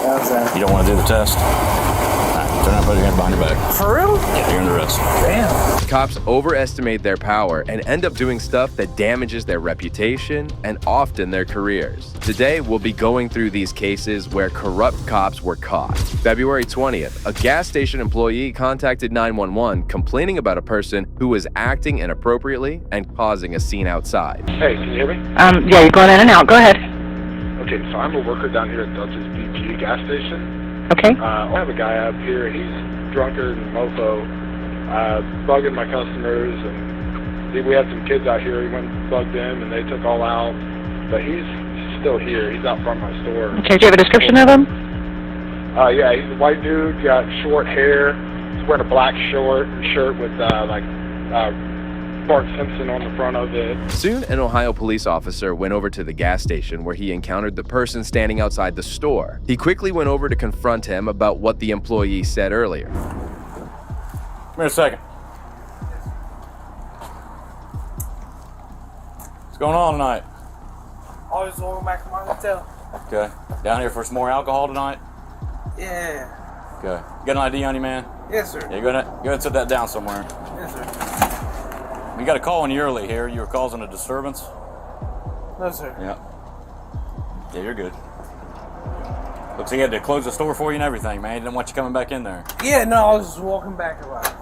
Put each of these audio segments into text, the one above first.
You don't want to do the test? Turn around, put your hands behind your back. For real? Yeah, you're under arrest. Damn. Cops overestimate their power and end up doing stuff that damages their reputation and often their careers. Today, we'll be going through these cases where corrupt cops were caught. February 20th, a gas station employee contacted 911 complaining about a person who was acting inappropriately and causing a scene outside. Hey, can you hear me? Yeah, you're going in and out. Go ahead. Okay, so I'm a worker down here at Dutchess BG gas station. Okay. I have a guy up here. He's drunker than mofo, bugging my customers, and we had some kids out here. He went and bugged them, and they took all out. But he's still here. He's out front of my store. Okay, do you have a description of him? Yeah, he's a white dude, got short hair. He's wearing a black shirt with Bart Simpson on the front of it. Soon, an Ohio police officer went over to the gas station where he encountered the person standing outside the store. He quickly went over to confront him about what the employee said earlier. Come here a second. What's going on tonight? I was walking back to my hotel. Okay. Down here for some more alcohol tonight? Yeah. Okay. You got an ID on you, man? Yes, sir. Yeah, go ahead and set that down somewhere. Yes, sir. We got a call on you early here. You were causing a disturbance? No, sir. Yeah. Yeah, you're good. Looks like he had to close the store for you and everything, man. He didn't want you coming back in there. Yeah, no, I was just walking back about it.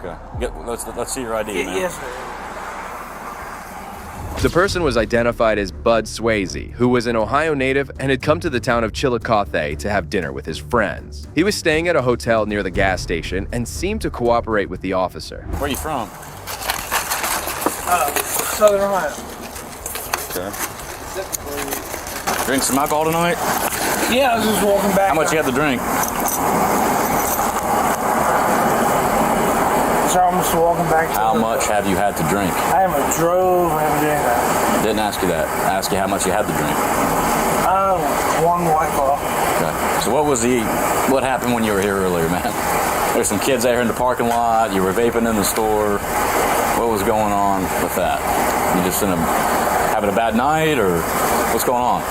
Okay. Let's see your ID, man. Yes, sir. The person was identified as Bud Swayze, who was an Ohio native and had come to the town of Chillicothe to have dinner with his friends. He was staying at a hotel near the gas station and seemed to cooperate with the officer. Where are you from? Southern Ohio. Okay. Drink some alcohol tonight? Yeah, I was just walking back. How much you had to drink? So I'm just walking back. How much have you had to drink? I haven't drove. I haven't done that. Didn't ask you that. I asked you how much you had to drink. One White Claw. Okay. So what happened when you were here earlier, man? There's some kids out here in the parking lot. You were vaping in the store. What was going on with that? You just having a bad night, or what's going on?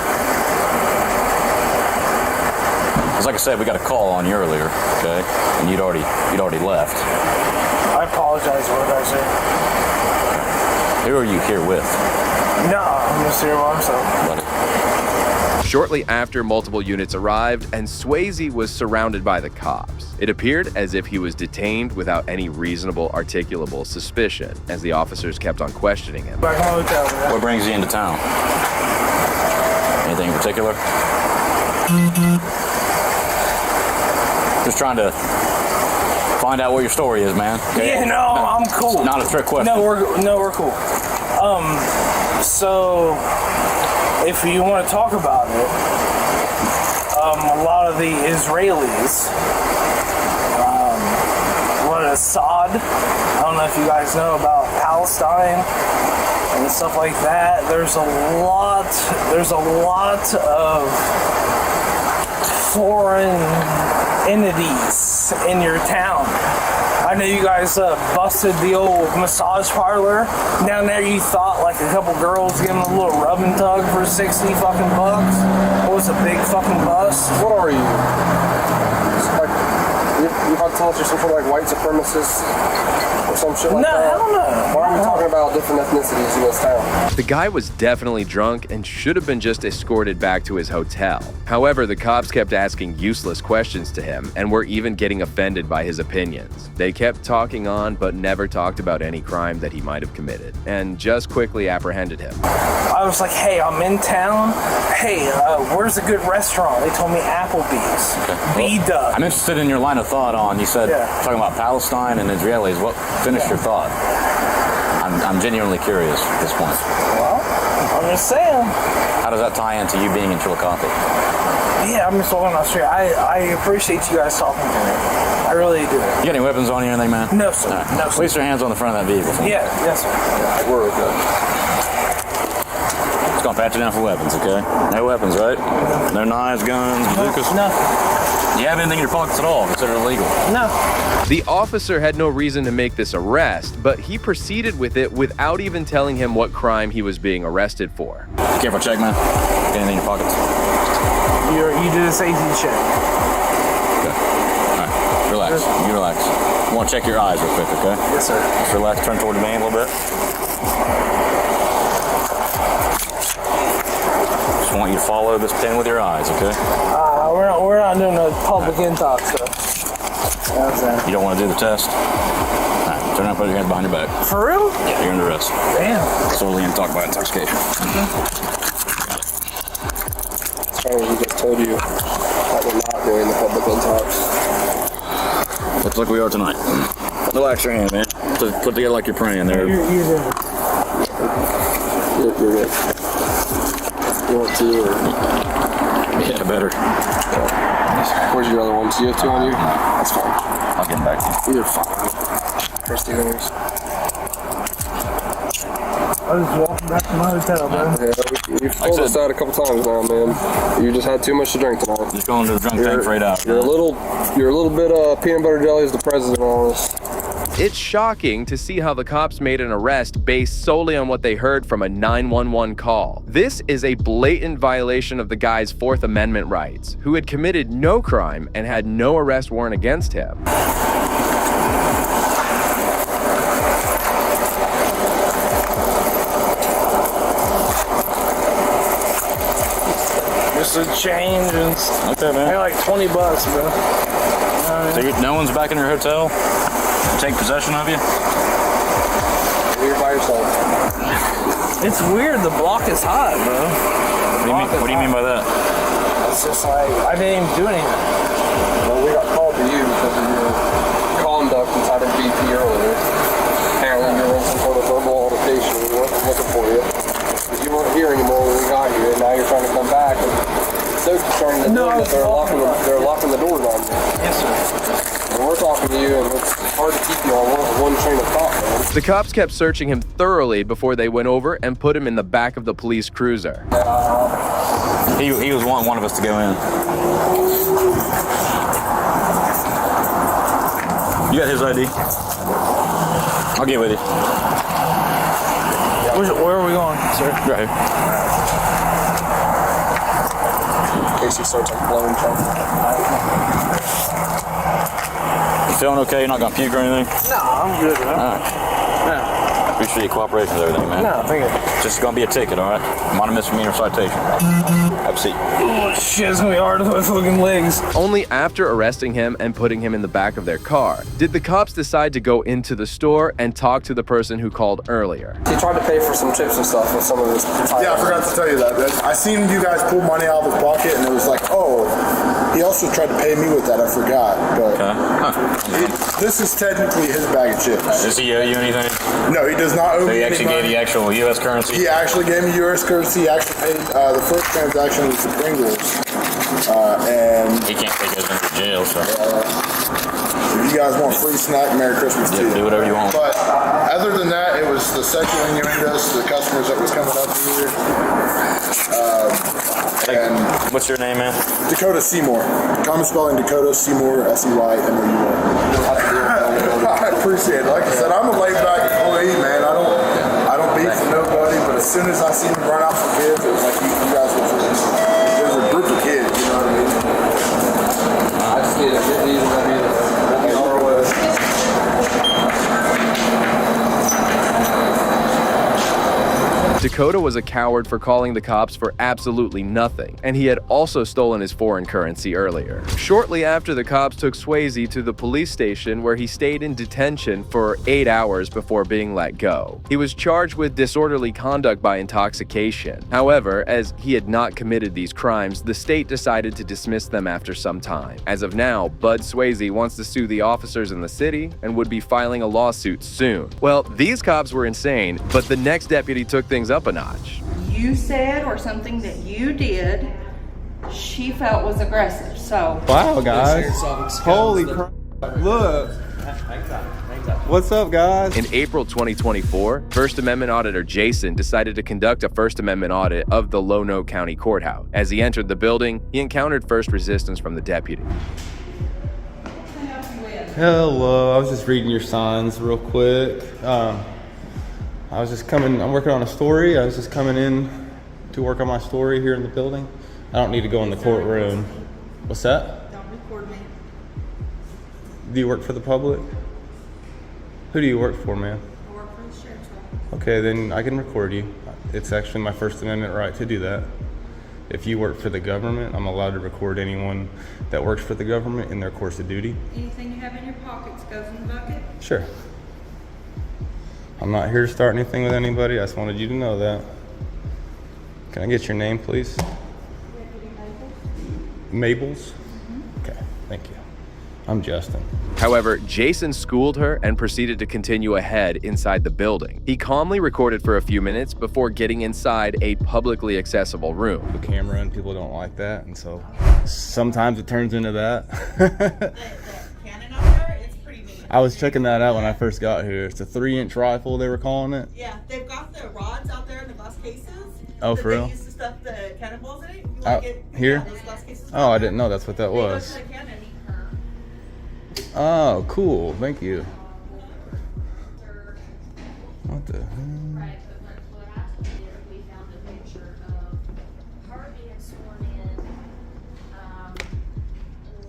Because like I said, we got a call on you earlier, okay? And you'd already left. I apologize for what I said. Who are you here with? No, I'm just here by myself. Buddy. Shortly after, multiple units arrived, and Swayze was surrounded by the cops. It appeared as if he was detained without any reasonable articulable suspicion, as the officers kept on questioning him. Back home hotel, man. What brings you into town? Anything in particular? Just trying to find out what your story is, man. Okay? Yeah, no, I'm cool. It's not a trick question. No, we're cool. So if you want to talk about it, a lot of the Israelis, Assad, I don't know if you guys know about Palestine and stuff like that. There's a lot of foreign entities in your town. I know you guys busted the old massage parlor down there. You thought like a couple girls giving a little rub and tug for 60 fucking bucks. It was a big fucking bust. What are you? Like, you about to tell us you're some sort of like white supremacist or some shit like that? No, hell no. Why are we talking about different ethnicities in this town? The guy was definitely drunk and should have been just escorted back to his hotel. However, the cops kept asking useless questions to him and were even getting offended by his opinions. They kept talking on but never talked about any crime that he might have committed, and just quickly apprehended him. I was like, hey, I'm in town. Hey, where's a good restaurant? They told me Applebee's. B-Dub. I'm interested in your line of thought on, you said, talking about Palestine and Israelis. Finish your thought. I'm genuinely curious at this point. Well, I'm just saying. How does that tie into you being in Chillicothe? Yeah, I'm just walking on the street. I appreciate you guys talking to me. I really do. You got any weapons on you or anything, man? No, sir. Right. No, sir. Place your hands on the front of that vehicle for me. Yeah, yes, sir. Yeah, we're okay. Just gonna pat you down for weapons, okay? No weapons, right? No knives, guns, bazookas? No. Do you have anything in your pockets at all considered illegal? No. The officer had no reason to make this arrest, but he proceeded with it without even telling him what crime he was being arrested for. Careful, check, man. Got anything in your pockets? you did a safety check. Alright, relax. You relax. I want to check your eyes real quick, okay? Yes, sir. Just relax, turn toward the main a little bit. Just want you to follow this pin with your eyes, okay? We're not doing a public intox, so. You don't want to do the test? Alright, turn around, put your hands behind your back. For real? Yeah, you're under arrest. Damn. Solely intoxicated by intoxication. Sorry, he just told you that we're not doing the public intox. Looks like we are tonight. Relax your hand, man. Put together like you're praying there. You're good. You're good. You want to or? Yeah, better. Where's your other ones? You have two on you? That's fine. I'll get back to you. You're fine. Press the others. I was walking back to my hotel, man. Yeah, you've pulled us out a couple times now, man. You just had too much to drink tonight. Just going to the drunk tank for 8 hours. You're a little bit peanut butter jelly as the president on this. It's shocking to see how the cops made an arrest based solely on what they heard from a 911 call. This is a blatant violation of the guy's Fourth Amendment rights, who had committed no crime and had no arrest warrant against him. Just a change and Okay, I man. got like $20, bro. So no one's back in your hotel? Take possession of you? You're by yourself. It's weird. The block is hot, bro. What do you mean by that? It's just like I didn't even do anything. Well, we got called to you because of your conduct inside of BP earlier. Apparently you were in some sort of verbal altercation. We weren't looking for you. But you weren't here anymore when we got here, and now you're trying to come back. And so concerned that they're locking the doors on you. Yes, sir. And we're talking to you, and it's hard to keep you on one train of thought, man. The cops kept searching him thoroughly before they went over and put him in the back of the police cruiser. He was wanting one of us to go in. You got his ID? I'll get with you. Where are we going, sir? Right here. In case he starts like blowing something. You feeling okay? You're not gonna puke or anything? No, I'm good, bro. Alright. No. Appreciate your cooperation and everything, man. No, thank you. It's just gonna be a ticket, alright? Minor misdemeanor citation. Have a seat. Oh, shit, it's gonna be hard with my fucking legs. Only after arresting him and putting him in the back of their car did the cops decide to go into the store and talk to the person who called earlier. He tried to pay for some chips and stuff with some of his Yeah, I forgot to tell you that. I seen you guys pull money out of his pocket, and it was like, oh, he also tried to pay me with that. I forgot, but this is technically his bag of chips. Does he owe you anything? No, he does not owe So me he any actually gave money. you actual U.S. currency? He actually gave me U.S. currency. He actually paid the first transaction was the Pringles, and He can't take us into jail, so if you guys want free snack, Merry Christmas to you. do whatever you want. But other than that, it was the sexual innuendos to the customers that was coming up here. And What's your name, man? Dakota Seymour. Common spelling Dakota Seymour, S-E-Y-M-O-U-R. I appreciate it. Like I said, I'm a laid-back employee, man. I don't beef with nobody, but as soon as I seen him run out for kids, it was like you guys there's a group of kids, you know what I mean? I just need to get these and then we'll be on our way. Dakota was a coward for calling the cops for absolutely nothing, and he had also stolen his foreign currency earlier. Shortly after, the cops took Swayze to the police station where he stayed in detention for 8 hours before being let go. He was charged with disorderly conduct by intoxication. However, as he had not committed these crimes, the state decided to dismiss them after some time. As of now, Bud Swayze wants to sue the officers in the city and would be filing a lawsuit soon. Well, these cops were insane, but the next deputy took things up a notch. You said or something that you did, she felt was aggressive. So Wow, guys. Holy crap. Look. What's up, guys? In April 2024, First Amendment Auditor Jason decided to conduct a First Amendment audit of the Lono County Courthouse. As he entered the building, he encountered first resistance from the deputy. Hello. I was just reading your signs real quick. I'm working on a story. I was just coming in to work on my story here in the building. I don't need to go in the courtroom. What's that? Don't record me. Do you work for the public? Who do you work for, man? I work for the sheriff's office. Okay, then I can record you. It's actually my First Amendment right to do that. If you work for the government, I'm allowed to record anyone that works for the government in their course of duty. Anything you have in your pockets goes in the bucket. Sure. I'm not here to start anything with anybody. I just wanted you to know that. Can I get your name, please? Mabel's? Okay, thank you. I'm Justin. However, Jason schooled her and proceeded to continue ahead inside the building. He calmly recorded for a few minutes before getting inside a publicly accessible room. The camera and people don't like that, and so sometimes it turns into that. The cannon up there, it's pretty neat. I was checking that out when I first got here. It's a 3-inch rifle, they were calling it. Yeah, they've got the rods out there in the glass cases. Oh, that for real? They used to stuff the cannonballs in it. You Out here? Yeah, those glass cases. Oh, I didn't know that's what that They go was. to the cannon. Oh, cool. Thank you. What the hell? Right, but like what I told you, we found a picture of her being sworn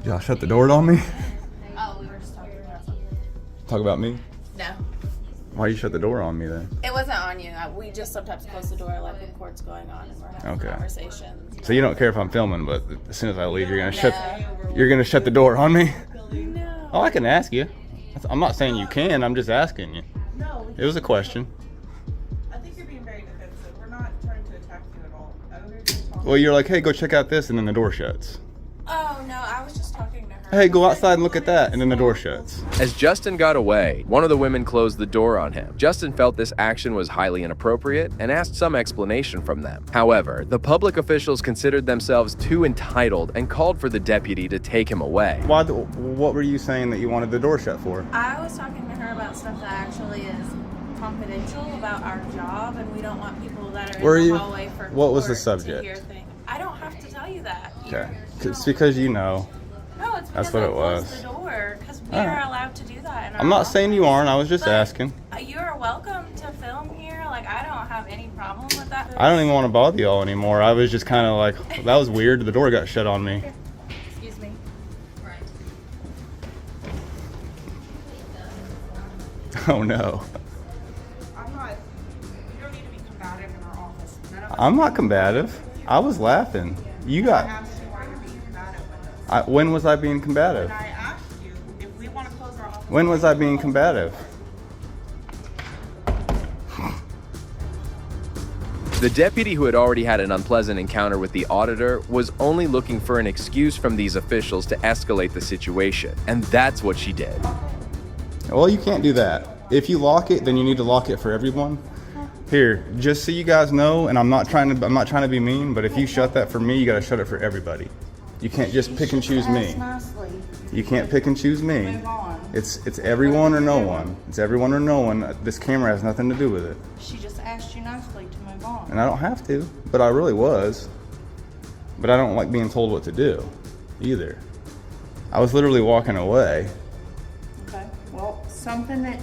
in. Y'all shut the door on me? Oh, we were just talking about something. Talk about me? No, Why you shut the door on me then? it wasn't on you. We just sometimes close the door like when court's going on and we're having Okay. conversations. So you don't care if I'm filming, but as soon as I leave, you're gonna shut the door on me? No. Oh, I can ask you. I'm not saying you can. I'm just asking you. No, It was a question. I think you're being very defensive. We're not trying to attack you at all. We're just talking. Well, you're like, hey, go check out this, and then the door shuts. Oh no, I was just talking to her. Hey, go outside and look at that, and then the door shuts. As Justin got away, one of the women closed the door on him. Justin felt this action was highly inappropriate and asked some explanation from them. However, the public officials considered themselves too entitled and called for the deputy to take him away. What were you saying that you wanted the door shut for? I was talking to her about stuff that actually is confidential about our job, and we don't want people that are Were in the you? hallway for What was the court subject? to hear things. I don't have to tell you that. Okay. It's because you know. No, it's That's because what I it closed was. the door because we Alright. are allowed to do that. in I'm our not saying you office. aren't. I was just But asking. You are welcome to film here. Like, I don't have any problem with that. I don't even want to bother y'all anymore. I was just kind of like, that was weird. The door got shut on me. Excuse me. Oh no. I'm not. You don't need to be combative in our office. None of us. I'm not combative. I was laughing. You I got. asked you why you're being combative with us. When was I being combative? And I asked you if we want to close our office. When was I being combative? The deputy, who had already had an unpleasant encounter with the auditor, was only looking for an excuse from these officials to escalate the situation, and that's what she did. Well, you can't do that. If you lock it, then you need to lock it for everyone. Here, just so you guys know, and I'm not trying to be mean, but if you shut that for me, you gotta shut it for everybody. You can't just pick and choose me. Nicely. You can't pick and choose me. Move on. It's everyone or no one. It's everyone or no one. This camera has nothing to do with it. She just asked you nicely to move on. And I don't have to, but I really was. But I don't like being told what to do either. I was literally walking away. Okay. Well, something that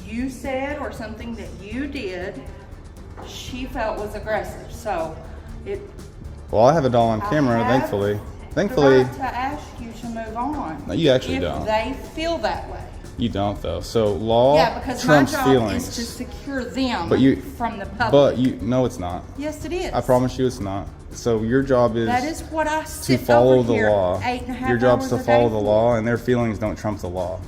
you said or something that you did, she felt was aggressive. So it. Well, I have it all on camera, I have thankfully. the Thankfully, right to ask you to move on. No, you actually if don't. They feel that way. you don't though. So law Yeah, because my trumps job feelings. is to secure them But you- from the public. But no, it's not. Yes, it is. I promise you, it's not. So your job is That is what I to sit follow over the here law. 8.5 Your job's to hours a follow day the for. law, and their feelings don't trump the law.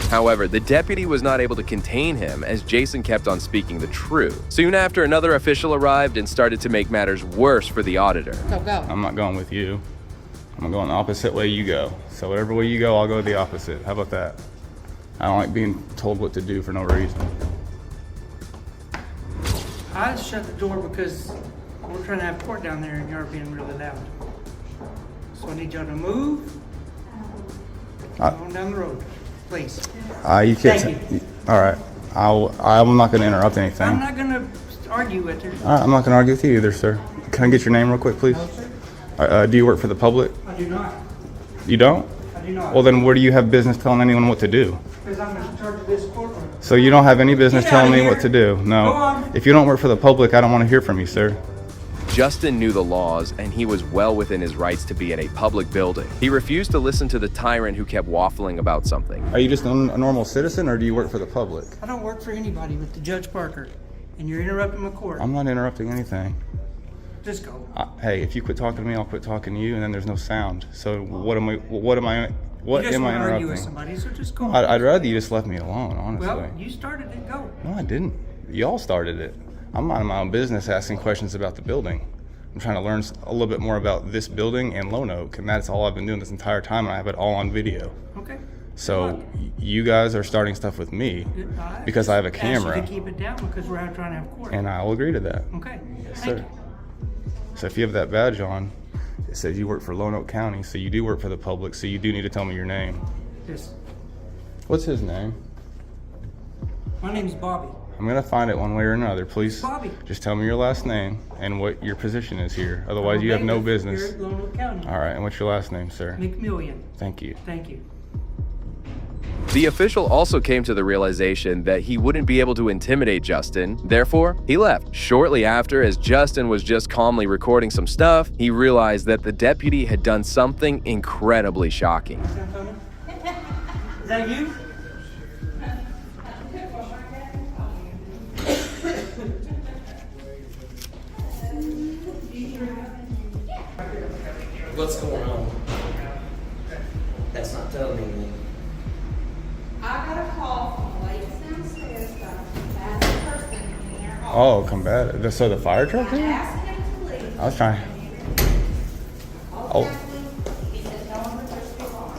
However, the deputy was not able to contain him as Jason kept on speaking the truth. Soon after, another official arrived and started to make matters worse for the auditor. So go. I'm not going with you. I'm going the opposite way you go. So whatever way you go, I'll go the opposite. How about that? I don't like being told what to do for no reason. I just shut the door because we're trying to have court down there and you're being really loud. So I need y'all to move on down the road, please. You can't. Thank All right. I'm not going to interrupt anything. I'm not gonna argue with her. All right, I'm not going to argue with you either, sir. Can I get your name real quick, please? No, sir. Do you work for the public? I do not. You don't? I do not. Well, then where do you have business telling anyone what to do? Because I'm in charge of this courtroom. So you don't have any business Get telling outta me what here. to do? No. Go on. If you don't work for the public, I don't want to hear from you, sir. Justin knew the laws, and he was well within his rights to be in a public building. He refused to listen to the tyrant who kept waffling about something. Are you just a normal citizen, or do you work for the public? I don't work for anybody with the Judge Parker, and you're interrupting my court. I'm not interrupting anything. Just go. Hey, if you quit talking to me, I'll quit talking to you, and then there's no sound. So what am I You just am I want to argue with interrupting? somebody, so just go. I'd rather you just left me alone, honestly. Well, you started it. Go. No, I didn't. Y'all started it. I'm minding my own business, asking questions about the building. I'm trying to learn a little bit more about this building and Lone Oak, and that's all I've been doing this entire time, and I have it all on video. Okay. So you guys are starting stuff with me because I have a camera. Ask you to keep it down because we're out trying to have court. And I'll agree to that. Okay. Yes, Thank sir. you. So if you have that badge on, it says you work for Lone Oak County, so you do work for the public, so you do need to tell me your name. Yes. What's his name? My name's Bobby. I'm gonna find it one way or another. Please Bobby. just tell me your last name and what your position is here. Otherwise, you have no business. Here at Lone Oak County. All right, and what's your last name, sir? McMillian. Thank you. Thank you. The official also came to the realization that he wouldn't be able to intimidate Justin, therefore, he left. Shortly after, as Justin was just calmly recording some stuff, he realized that the deputy had done something incredibly shocking. Is that you? What's going on? That's not telling me anything. I got a call from the ladies downstairs about a bad person in their office. Oh, combative. So the fire truck I here? asked him to leave. I was trying. Oh. He said, no one would touch the bar.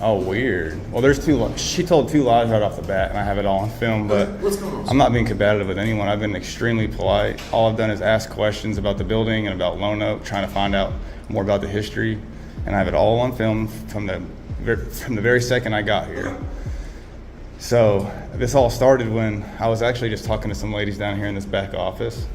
Oh, weird. Well, there's she told 2 lies right off the bat, and I have it all on film, but What's going on? I'm not being combative with anyone. I've been extremely polite. All I've done is ask questions about the building and about Lone Oak, trying to find out more about the history, and I have it all on film from the very second I got here. So this all started when I was actually just talking to some ladies down here in this back office,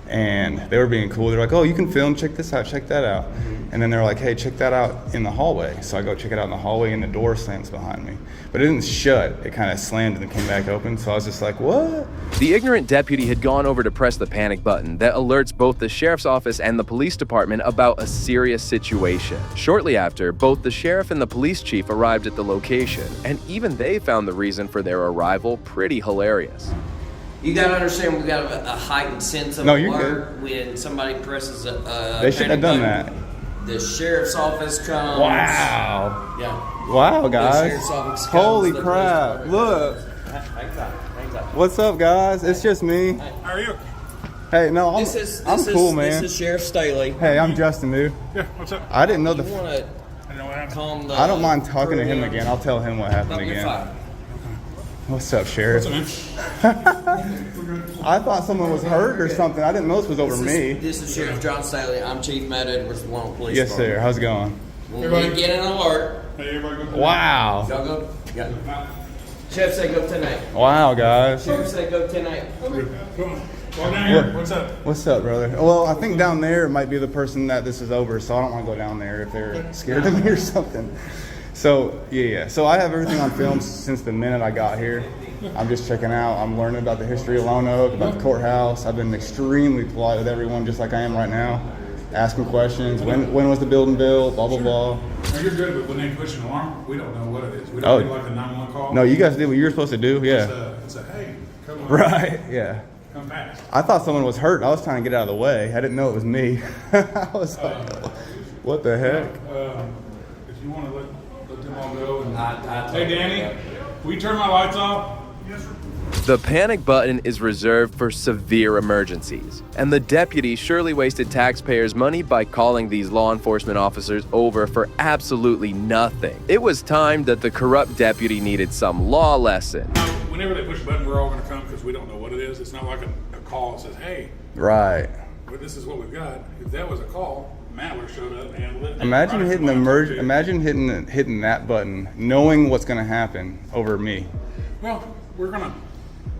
and they were being cool. They're like, oh, you can film, check this out, check that out. And then they're like, hey, check that out in the hallway. So I go check it out in the hallway, and the door slams behind me. But it didn't shut. It kind of slammed and then came back open. So I was just like, what? The ignorant deputy had gone over to press the panic button that alerts both the sheriff's office and the police department about a serious situation. Shortly after, both the sheriff and the police chief arrived at the location, and even they found the reason for their arrival pretty hilarious. You gotta understand, we got a heightened sense of alert when somebody presses a They shouldn't have done that. The sheriff's office comes. Wow. Yeah. Wow, The guys. sheriff's office comes, Holy the crap. police Look. Hang tight. What's up, guys? It's just me. How are you? Hey, no, I'm cool, man. This is Sheriff Staley. Hey, I'm Justin, dude. Yeah, what's up? I didn't know You the. wanna calm the I don't mind talking to him crew down? again. I'll tell him what happened No, you're again. fine. What's up, Sheriff? I thought someone was hurt or something. I didn't know this was over me. This is Sheriff John Staley. I'm Chief Matt Edwards, the Lone Oak Police Yes, Department. sir. How's it going? When we get an alert. Wow. Y'all go. Yeah. Sheriff say go 10-8. Wow, guys. Sheriff say go 10-8. Well, down here. What's up? What's up, brother? Well, I think down there might be the person that this is over, so I don't want to go down there if they're scared of me or something. So, yeah. So I have everything on film since the minute I got here. I'm just checking out. I'm learning about the history of Lone Oak, about the courthouse. I've been extremely polite with everyone, just like I am right now. Asking questions. When was the building built? Blah, blah, blah. No, you're good, but when they push an alarm, we don't know what it is. We don't do like a 911 call. No, you guys did what you were supposed to do. Yeah. It's a hey, come on. Right, yeah. Come fast. I thought someone was hurt. I was trying to get out of the way. I didn't know it was me. I was like, what the heck? If you want to let them all go. And, hey, Danny, will you turn my lights off? Yes, sir. The panic button is reserved for severe emergencies, and the deputy surely wasted taxpayers' money by calling these law enforcement officers over for absolutely nothing. It was time that the corrupt deputy needed some law lesson. Whenever they push a button, we're all going to come because we don't know what it is. It's not like a call that says, hey, right. Well, this is what we've got. If that was a call, Matt would have showed up and handled it. Imagine hitting hitting that button, knowing what's going to happen over me. Well, we're going to.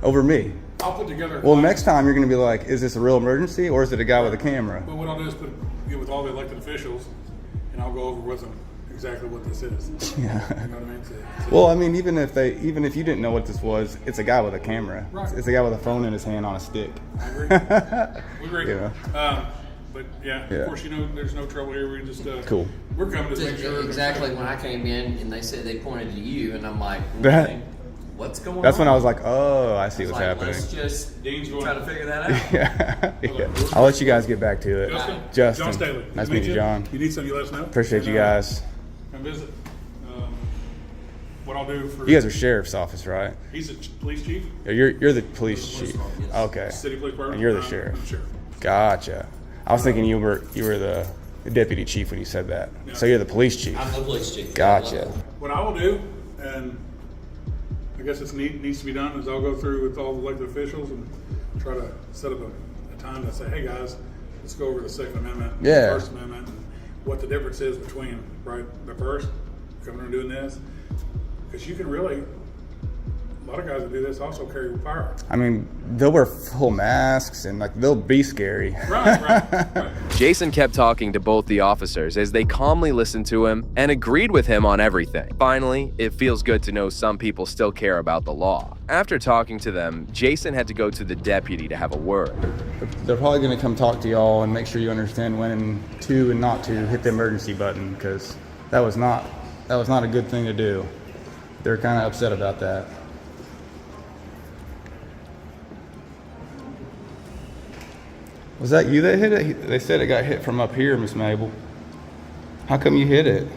Over me. I'll put together. Well, next time you're going to be like, is this a real emergency or is it a guy with a camera? But what I'll do is get with all the elected officials, and I'll go over with them exactly what this is. Yeah. You know what I mean? Well, I mean, even if you didn't know what this was, it's a guy with a camera. Right. It's a guy with a phone in his hand on a stick. I agree. We agree. You know? But yeah, Yeah. of course, there's no trouble here. We just Cool. We're coming to make sure. Exactly when I came in and they said they pointed to you, and I'm like, That- what's going on? That's when I was like, oh, I see I was what's like, happening. Let's just Dean's going. try to figure that out. Yeah. I'll let you guys get back to it. Justin. John Staley. Nice to meet you, John. You need something, you let us know. Appreciate And, you guys. Come visit. What I'll do for You guys are sheriff's office, right? He's a police chief. Yeah, you're the police chief. Okay. City police department. And you're the I'm sheriff. sheriff. Gotcha. I was thinking you were the deputy chief when you said that. No. So you're the police chief. I'm the police chief. Gotcha. What I will do, and I guess it's needs to be done, is I'll go through with all the elected officials and try to set up a time to say, hey guys, let's go over the Second Amendment, Yeah. First Amendment, and what the difference is between the first coming and doing this, because you can really. A lot of guys that do this also carry a firearm. I mean, they'll wear full masks and they'll be scary. Right. Jason kept talking to both the officers as they calmly listened to him and agreed with him on everything. Finally, it feels good to know some people still care about the law. After talking to them, Jason had to go to the deputy to have a word. They're probably going to come talk to y'all and make sure you understand when to and not to hit the emergency button, because that was not a good thing to do. They're kind of upset about that. Was that you that hit it? They said it got hit from up here, Miss Mabel. How come you hit it?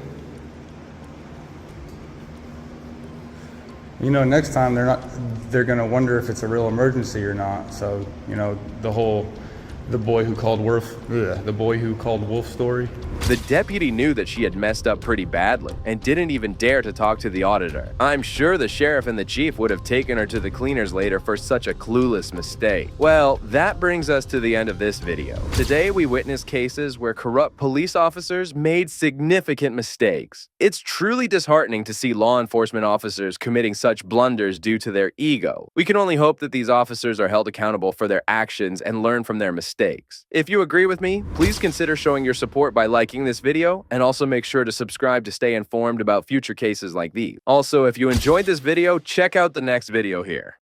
You know, next time they're gonna wonder if it's a real emergency or not. So, you know, the boy who called Wolf story. The deputy knew that she had messed up pretty badly and didn't even dare to talk to the auditor. I'm sure the sheriff and the chief would have taken her to the cleaners later for such a clueless mistake. Well, that brings us to the end of this video. Today we witnessed cases where corrupt police officers made significant mistakes. It's truly disheartening to see law enforcement officers committing such blunders due to their ego. We can only hope that these officers are held accountable for their actions and learn from their mistakes. If you agree with me, please consider showing your support by liking this video, and also make sure to subscribe to stay informed about future cases like these. Also, if you enjoyed this video, check out the next video here.